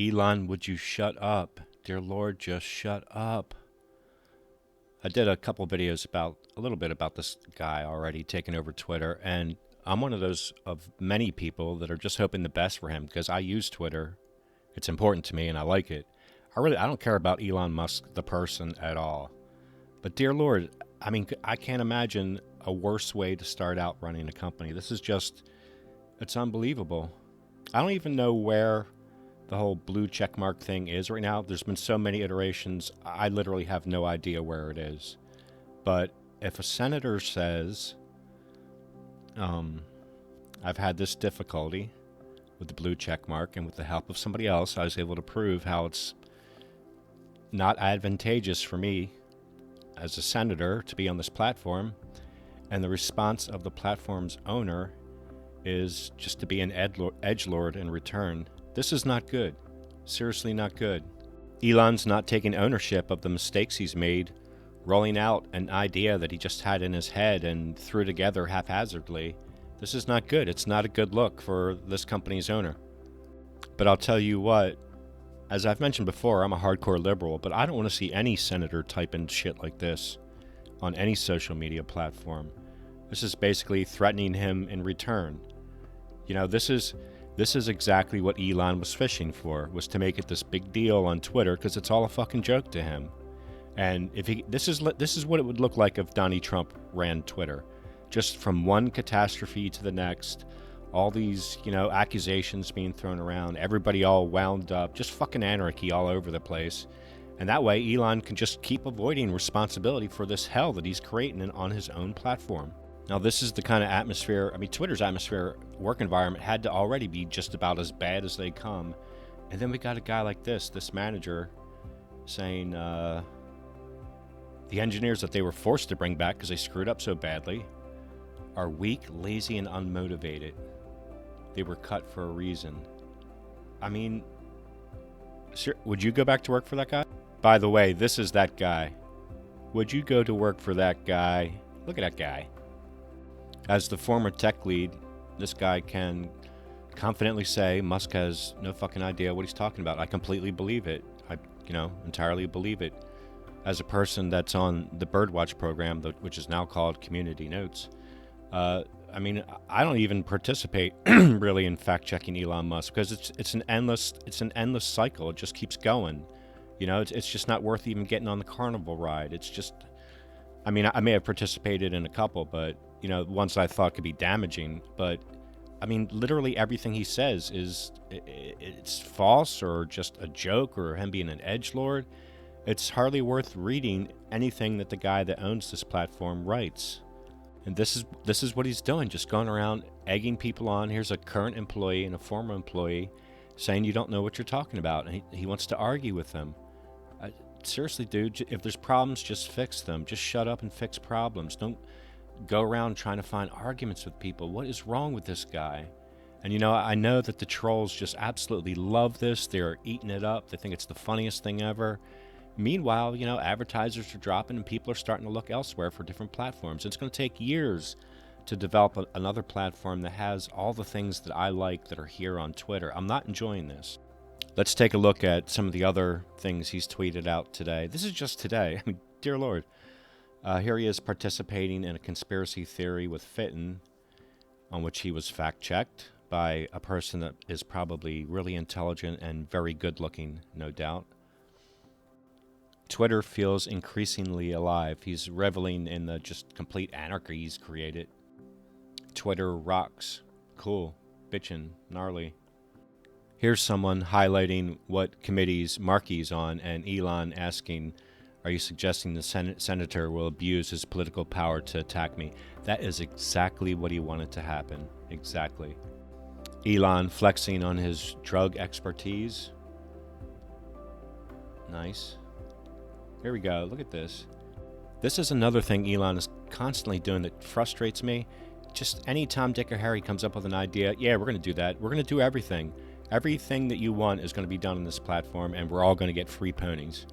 Elon, would you shut up? Dear Lord, just shut up. I did a couple videos a little bit about this guy already taking over Twitter, and I'm one of those of many people that are just hoping the best for him because I use Twitter. It's important to me and I like it. I don't care about Elon Musk, the person, at all. But dear Lord, I mean, I can't imagine a worse way to start out running a company. This is just, it's unbelievable. I don't even know where the whole blue checkmark thing is right now. There's been so many iterations, I literally have no idea where it is. But if a senator says, I've had this difficulty with the blue checkmark, and with the help of somebody else, I was able to prove how it's not advantageous for me as a senator to be on this platform, and the response of the platform's owner is just to be an edgelord in return. This is not good. Seriously not good. Elon's not taking ownership of the mistakes he's made, rolling out an idea that he just had in his head and threw together haphazardly. This is not good. It's not a good look for this company's owner. But I'll tell you what, as I've mentioned before, I'm a hardcore liberal, but I don't want to see any senator typing shit like this on any social media platform. This is basically threatening him in return. You know, this is exactly what Elon was fishing for, was to make it this big deal on Twitter because it's all a fucking joke to him. And if this is what it would look like if Donald Trump ran Twitter. Just from one catastrophe to the next, all these, accusations being thrown around, everybody all wound up, just fucking anarchy all over the place. And that way Elon can just keep avoiding responsibility for this hell that he's creating on his own platform. Now, this is the kind of atmosphere, Twitter's atmosphere, work environment had to already be just about as bad as they come. And then we got a guy like this manager saying the engineers that they were forced to bring back because they screwed up so badly are weak, lazy, and unmotivated. They were cut for a reason. Would you go back to work for that guy? By the way, this is that guy. Would you go to work for that guy? Look at that guy. As the former tech lead, this guy can confidently say Musk has no fucking idea what he's talking about. I completely believe it. I entirely believe it. As a person that's on the Birdwatch program, which is now called Community Notes, I don't even participate really in fact-checking Elon Musk because it's an endless cycle. It just keeps going. It's just not worth even getting on the carnival ride. It's just, I may have participated in a couple, but ones I thought could be damaging. But literally everything he says it's false or just a joke or him being an edgelord. It's hardly worth reading anything that the guy that owns this platform writes. And this is what he's doing, just going around egging people on. Here's a current employee and a former employee saying you don't know what you're talking about, and he wants to argue with them. Seriously, dude, if there's problems, just fix them. Just shut up and fix problems. Don't go around trying to find arguments with people. What is wrong with this guy? And I know that the trolls just absolutely love this. They're eating it up. They think it's the funniest thing ever. Meanwhile, advertisers are dropping and people are starting to look elsewhere for different platforms. It's going to take years to develop another platform that has all the things that I like that are here on Twitter. I'm not enjoying this. Let's take a look at some of the other things he's tweeted out today. This is just today. Dear Lord. Here he is participating in a conspiracy theory with Fitton, on which he was fact-checked by a person that is probably really intelligent and very good-looking, no doubt. Twitter feels increasingly alive. He's reveling in the just complete anarchy he's created. Twitter rocks. Cool. Bitchin'. Gnarly. Here's someone highlighting what committees Mark he's on, and Elon asking, are you suggesting the senator will abuse his political power to attack me? That is exactly what he wanted to happen. Exactly. Elon flexing on his drug expertise. Nice. Here we go. Look at this. This is another thing Elon is constantly doing that frustrates me. Just any Tom, Dick, or Harry comes up with an idea, yeah, we're going to do that. We're going to do everything. Everything that you want is going to be done on this platform, and we're all going to get free ponies.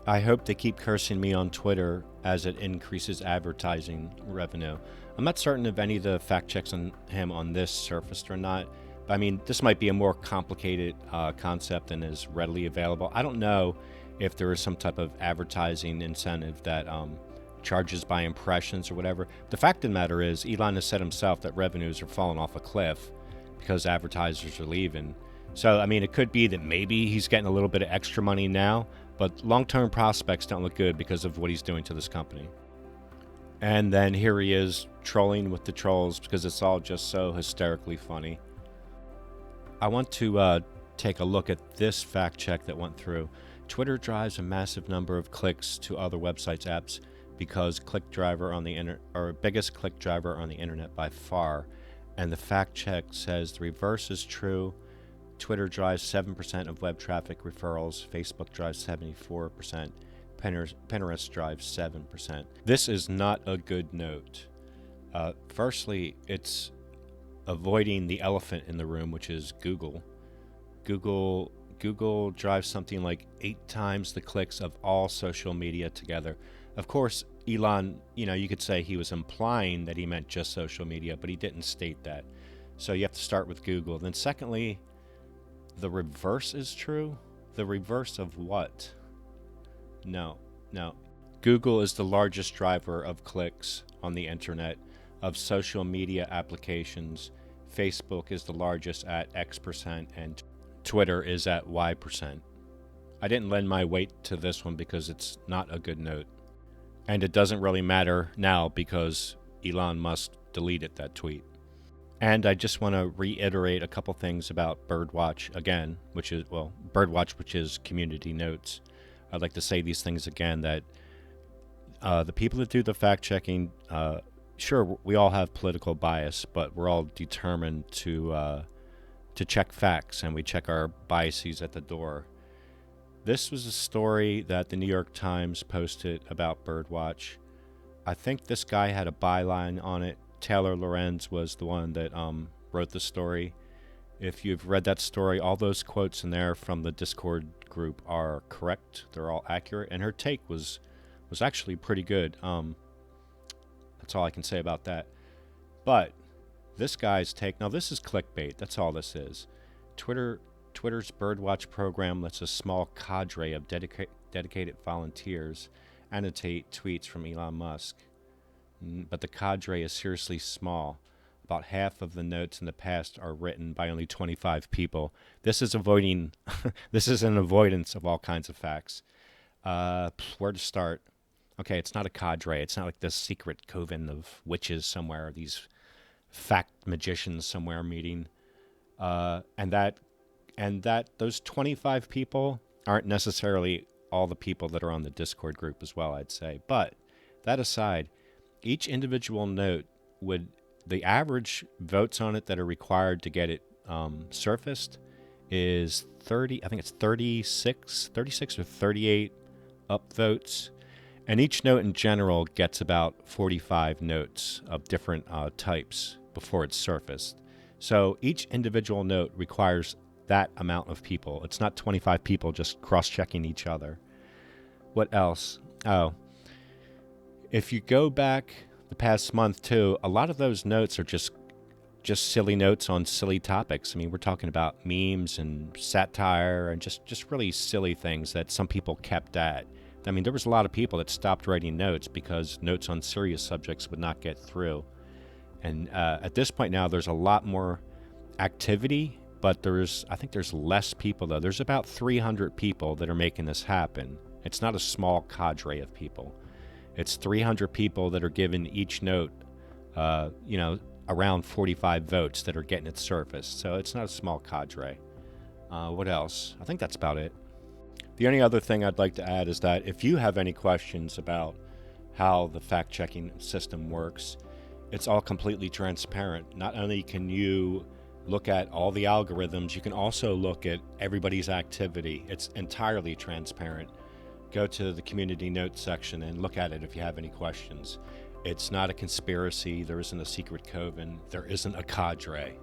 I hope they keep cursing me on Twitter as it increases advertising revenue. I'm not certain if any of the fact checks on him on this surfaced or not, I mean, this might be a more complicated concept than is readily available. I don't know if there is some type of advertising incentive that charges by impressions or whatever. The fact of the matter is, Elon has said himself that revenues are falling off a cliff because advertisers are leaving. So, I mean, it could be that maybe he's getting a little bit of extra money now, but long-term prospects don't look good because of what he's doing to this company. And then here he is trolling with the trolls because it's all just so hysterically funny. I want to take a look at this fact check that went through. Twitter drives a massive number of clicks to other websites' apps because biggest click driver on the internet by far. And the fact check says the reverse is true. Twitter drives 7% of web traffic referrals. Facebook drives 74%. Pinterest drives 7%. This is not a good note. Firstly, it's avoiding the elephant in the room, which is Google. Google drives something like 8 times the clicks of all social media together. Of course, Elon, you could say he was implying that he meant just social media, but he didn't state that. So you have to start with Google. Then secondly, the reverse is true. The reverse of what? No. Google is the largest driver of clicks on the internet of social media applications. Facebook is the largest at X%, and Twitter is at Y%. I didn't lend my weight to this one because it's not a good note. And it doesn't really matter now because Elon Musk deleted that tweet. And I just want to reiterate a couple things about Birdwatch again, Birdwatch, which is community notes. I'd like to say these things again, that the people that do the fact checking, sure, we all have political bias, but we're all determined to check facts, and we check our biases at the door. This was a story that the New York Times posted about Birdwatch. I think this guy had a byline on it. Taylor Lorenz was the one that wrote the story. If you've read that story, all those quotes in there from the Discord group are correct. They're all accurate, and her take was actually pretty good. That's all I can say about that. But this guy's take, now this is clickbait. That's all this is. Twitter's Birdwatch program lets a small cadre of dedicated volunteers annotate tweets from Elon Musk. But the cadre is seriously small. About half of the notes in the past are written by only 25 people. This is this is an avoidance of all kinds of facts. Where to start? Okay, it's not a cadre. It's not like this secret coven of witches somewhere, these fact magicians somewhere meeting. And that those 25 people aren't necessarily all the people that are on the Discord group as well, I'd say. But that aside, each individual note the average votes on it that are required to get it surfaced is 30, I think it's 36 or 38 upvotes. And each note in general gets about 45 notes of different types before it's surfaced. So each individual note requires that amount of people. It's not 25 people just cross-checking each other. What else? Oh, if you go back the past month too, a lot of those notes are just silly notes on silly topics. I mean, we're talking about memes and satire and just really silly things that some people kept at. I mean, there was a lot of people that stopped writing notes because notes on serious subjects would not get through. And at this point now, there's a lot more activity, but I think there's less people though. There's about 300 people that are making this happen. It's not a small cadre of people. It's 300 people that are given each note, around 45 votes that are getting it surfaced. So it's not a small cadre. What else? I think that's about it. The only other thing I'd like to add is that if you have any questions about how the fact-checking system works, it's all completely transparent. Not only can you look at all the algorithms, you can also look at everybody's activity. It's entirely transparent. Go to the community notes section and look at it if you have any questions. It's not a conspiracy. There isn't a secret coven. There isn't a cadre.